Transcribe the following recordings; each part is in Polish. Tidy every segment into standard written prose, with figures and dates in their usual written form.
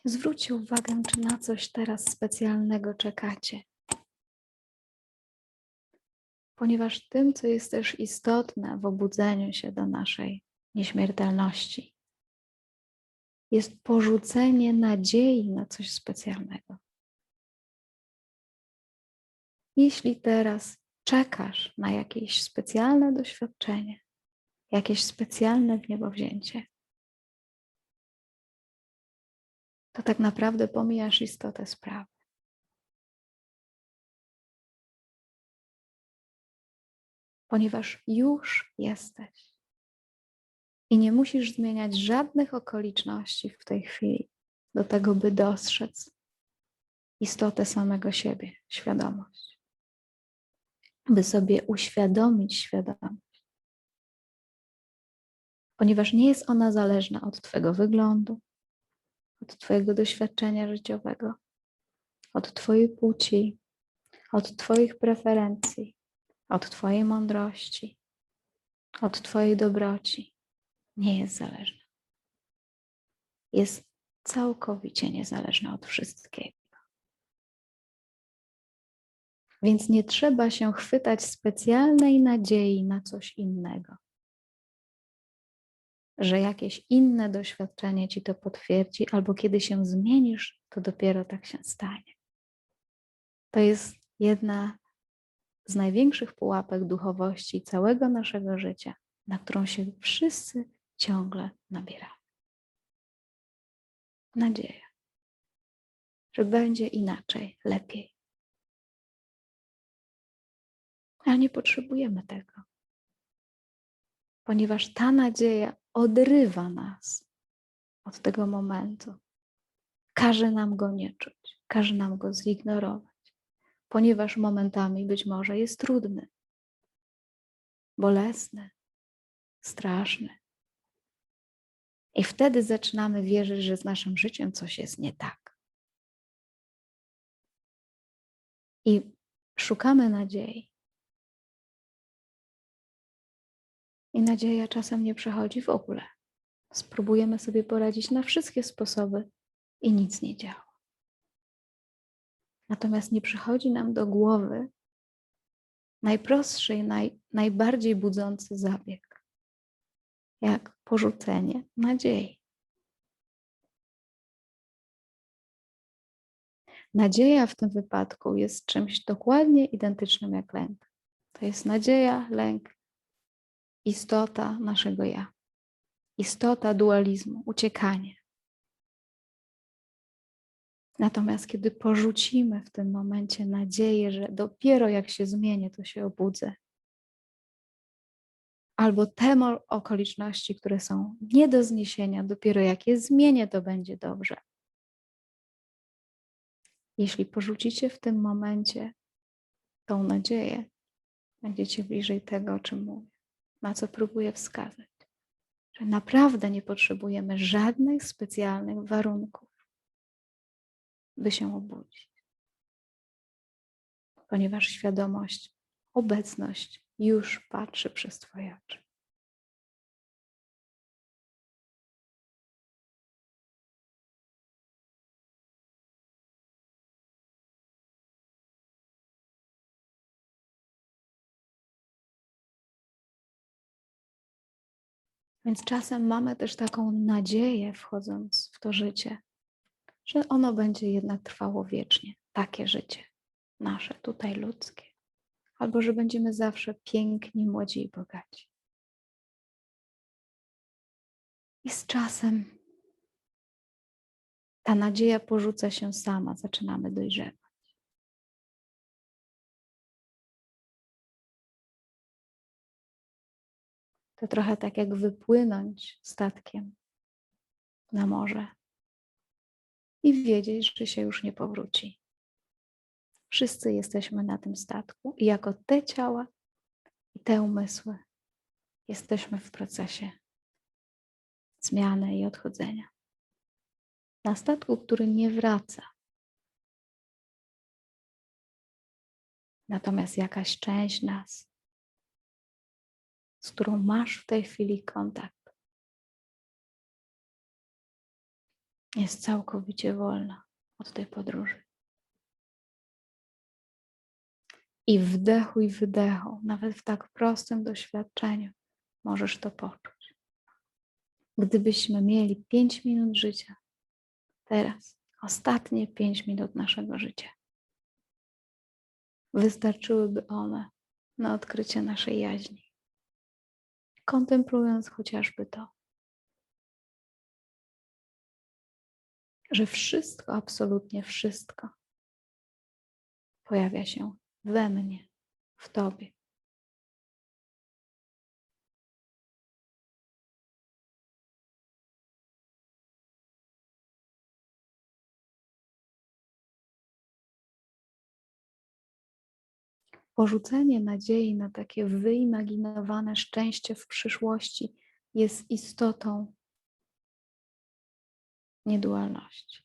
Zwróćcie uwagę, czy na coś teraz specjalnego czekacie. Ponieważ tym, co jest też istotne w obudzeniu się do naszej nieśmiertelności, jest porzucenie nadziei na coś specjalnego. Jeśli teraz czekasz na jakieś specjalne doświadczenie, jakieś specjalne wniebowzięcie, to tak naprawdę pomijasz istotę sprawy. Ponieważ już jesteś i nie musisz zmieniać żadnych okoliczności w tej chwili do tego, by dostrzec istotę samego siebie, świadomość. By sobie uświadomić świadomość. Ponieważ nie jest ona zależna od Twojego wyglądu, od Twojego doświadczenia życiowego, od Twojej płci, od Twoich preferencji, od Twojej mądrości, od Twojej dobroci. Nie jest zależna. Jest całkowicie niezależna od wszystkiego. Więc nie trzeba się chwytać specjalnej nadziei na coś innego. Że jakieś inne doświadczenie ci to potwierdzi, albo kiedy się zmienisz, to dopiero tak się stanie. To jest jedna z największych pułapek duchowości całego naszego życia, na którą się wszyscy ciągle nabieramy. Nadzieja, że będzie inaczej, lepiej. Ale nie potrzebujemy tego, ponieważ ta nadzieja odrywa nas od tego momentu. Każe nam go nie czuć, każe nam go zignorować, ponieważ momentami być może jest trudny, bolesny, straszny. I wtedy zaczynamy wierzyć, że z naszym życiem coś jest nie tak. I szukamy nadziei. I nadzieja czasem nie przychodzi w ogóle. Spróbujemy sobie poradzić na wszystkie sposoby i nic nie działa. Natomiast nie przychodzi nam do głowy najprostszy i najbardziej budzący zabieg, jak porzucenie nadziei. Nadzieja w tym wypadku jest czymś dokładnie identycznym jak lęk. To jest nadzieja, lęk, istota naszego ja. Istota dualizmu, uciekanie. Natomiast kiedy porzucimy w tym momencie nadzieję, że dopiero jak się zmienię, to się obudzę, albo te okoliczności, które są nie do zniesienia, dopiero jak je zmienię, to będzie dobrze. Jeśli porzucicie w tym momencie tą nadzieję, będziecie bliżej tego, o czym mówię, na co próbuję wskazać. Że naprawdę nie potrzebujemy żadnych specjalnych warunków, by się obudzić. Ponieważ świadomość, obecność już patrzy przez Twoje oczy. Więc czasem mamy też taką nadzieję, wchodząc w to życie, że ono będzie jednak trwało wiecznie. Takie życie nasze, tutaj ludzkie. Albo że będziemy zawsze piękni, młodzi i bogaci. I z czasem ta nadzieja porzuca się sama, zaczynamy dojrzewać. To trochę tak jak wypłynąć statkiem na morze i wiedzieć, że się już nie powróci. Wszyscy jesteśmy na tym statku i jako te ciała i te umysły jesteśmy w procesie zmiany i odchodzenia. Na statku, który nie wraca. Natomiast jakaś część nas, z którą masz w tej chwili kontakt, jest całkowicie wolna od tej podróży. I w wdechu i wydechu, nawet w tak prostym doświadczeniu, możesz to poczuć. Gdybyśmy mieli 5 minut życia, teraz, ostatnie 5 minut naszego życia, wystarczyłyby one na odkrycie naszej jaźni. Kontemplując chociażby to, że wszystko, absolutnie wszystko pojawia się we mnie, w Tobie. Porzucenie nadziei na takie wyimaginowane szczęście w przyszłości jest istotą niedualności.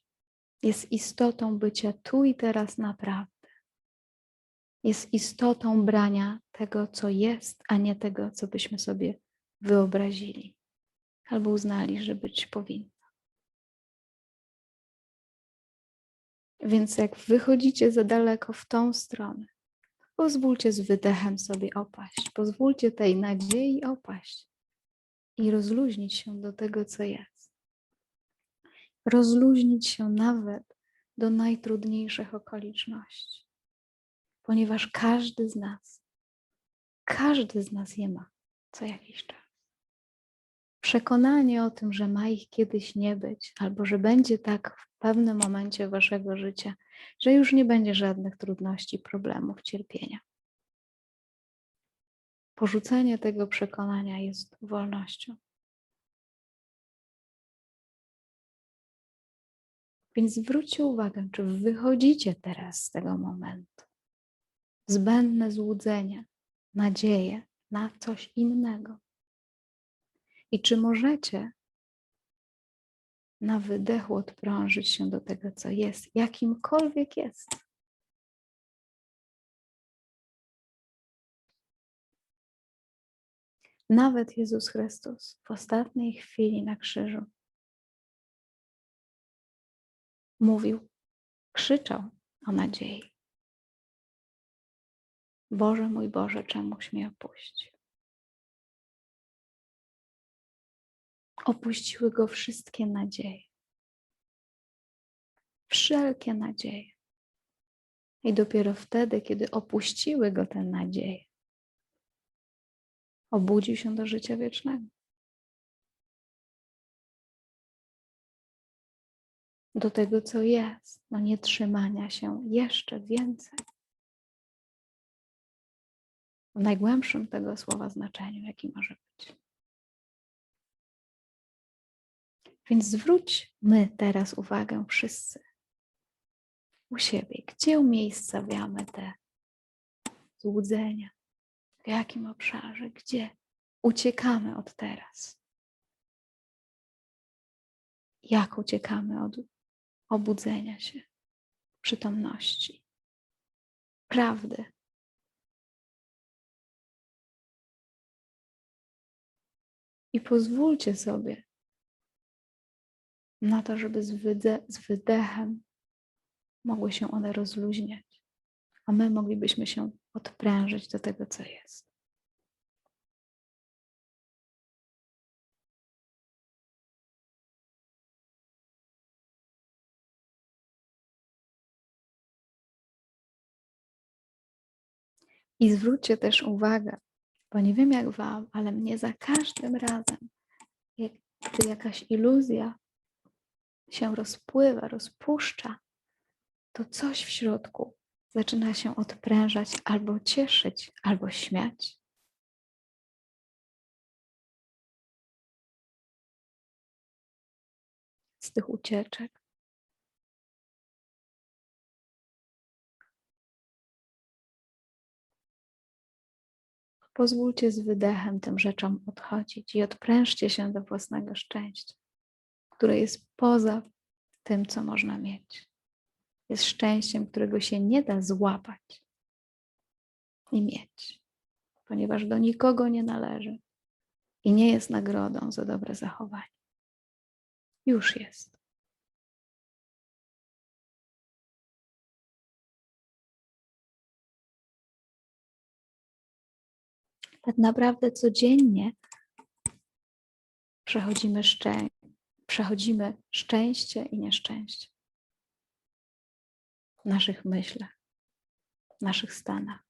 Jest istotą bycia tu i teraz naprawdę. Jest istotą brania tego, co jest, a nie tego, co byśmy sobie wyobrazili albo uznali, że być powinno. Więc jak wychodzicie za daleko w tą stronę, pozwólcie z wydechem sobie opaść. Pozwólcie tej nadziei opaść i rozluźnić się do tego, co jest. Rozluźnić się nawet do najtrudniejszych okoliczności. Ponieważ każdy z nas je ma co jakiś czas. Przekonanie o tym, że ma ich kiedyś nie być, albo że będzie tak w pewnym momencie waszego życia, że już nie będzie żadnych trudności, problemów, cierpienia. Porzucenie tego przekonania jest wolnością. Więc zwróćcie uwagę, czy wychodzicie teraz z tego momentu. Zbędne złudzenia, nadzieje na coś innego. I czy możecie na wydechu odprężyć się do tego, co jest, jakimkolwiek jest. Nawet Jezus Chrystus w ostatniej chwili na krzyżu mówił, krzyczał o nadziei. Boże mój Boże, czemuś mnie opuścił? Opuściły Go wszystkie nadzieje. Wszelkie nadzieje. I dopiero wtedy, kiedy opuściły Go te nadzieje, obudził się do życia wiecznego. Do tego, co jest, do nietrzymania się jeszcze więcej. W najgłębszym tego słowa znaczeniu, jaki może być. Więc zwróćmy teraz uwagę wszyscy u siebie, gdzie umiejscawiamy te złudzenia, w jakim obszarze, gdzie uciekamy od teraz. Jak uciekamy od obudzenia się, przytomności, prawdy. I pozwólcie sobie na to, żeby z wydechem mogły się one rozluźniać, a my moglibyśmy się odprężyć do tego, co jest. I zwróćcie też uwagę, bo nie wiem jak wam, ale mnie za każdym razem, gdy jakaś iluzja się rozpływa, rozpuszcza, to coś w środku zaczyna się odprężać, albo cieszyć, albo śmiać. Z tych ucieczek. Pozwólcie z wydechem tym rzeczom odchodzić i odprężcie się do własnego szczęścia, które jest poza tym, co można mieć. Jest szczęściem, którego się nie da złapać. i mieć, ponieważ do nikogo nie należy i nie jest nagrodą za dobre zachowanie. Już jest. Tak naprawdę codziennie przechodzimy szczęście i nieszczęście w naszych myślach, w naszych stanach.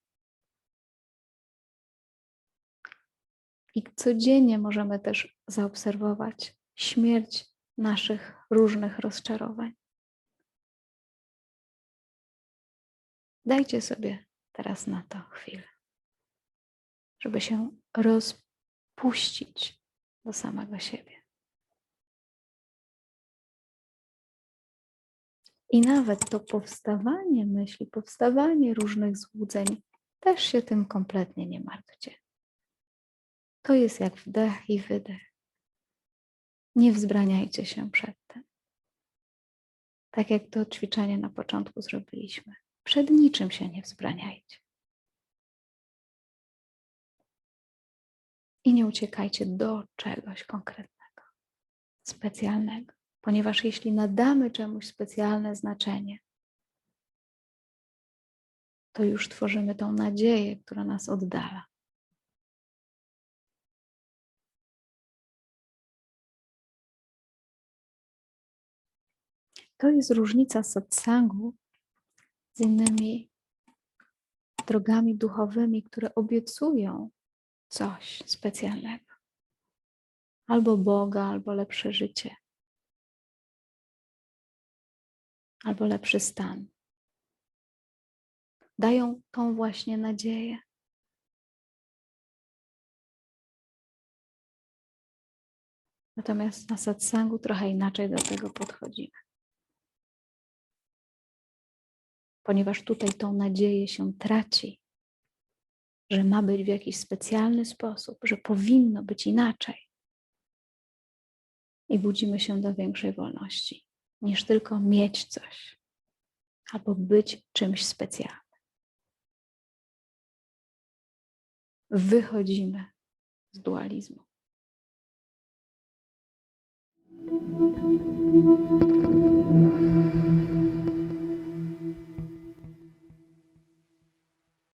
I codziennie możemy też zaobserwować śmierć naszych różnych rozczarowań. Dajcie sobie teraz na to chwilę, żeby się rozpuścić do samego siebie. I nawet to powstawanie myśli, powstawanie różnych złudzeń, też się tym kompletnie nie martwcie. To jest jak wdech i wydech. Nie wzbraniajcie się przed tym. Tak jak to ćwiczenie na początku zrobiliśmy. Przed niczym się nie wzbraniajcie. I nie uciekajcie do czegoś konkretnego, specjalnego. Ponieważ jeśli nadamy czemuś specjalne znaczenie, to już tworzymy tą nadzieję, która nas oddala. To jest różnica satsangu z innymi drogami duchowymi, które obiecują coś specjalnego. Albo Boga, albo lepsze życie, albo lepszy stan. Dają tą właśnie nadzieję. Natomiast na satsangu trochę inaczej do tego podchodzimy. Ponieważ tutaj tą nadzieję się traci, że ma być w jakiś specjalny sposób, że powinno być inaczej. I budzimy się do większej wolności, niż tylko mieć coś albo być czymś specjalnym. Wychodzimy z dualizmu.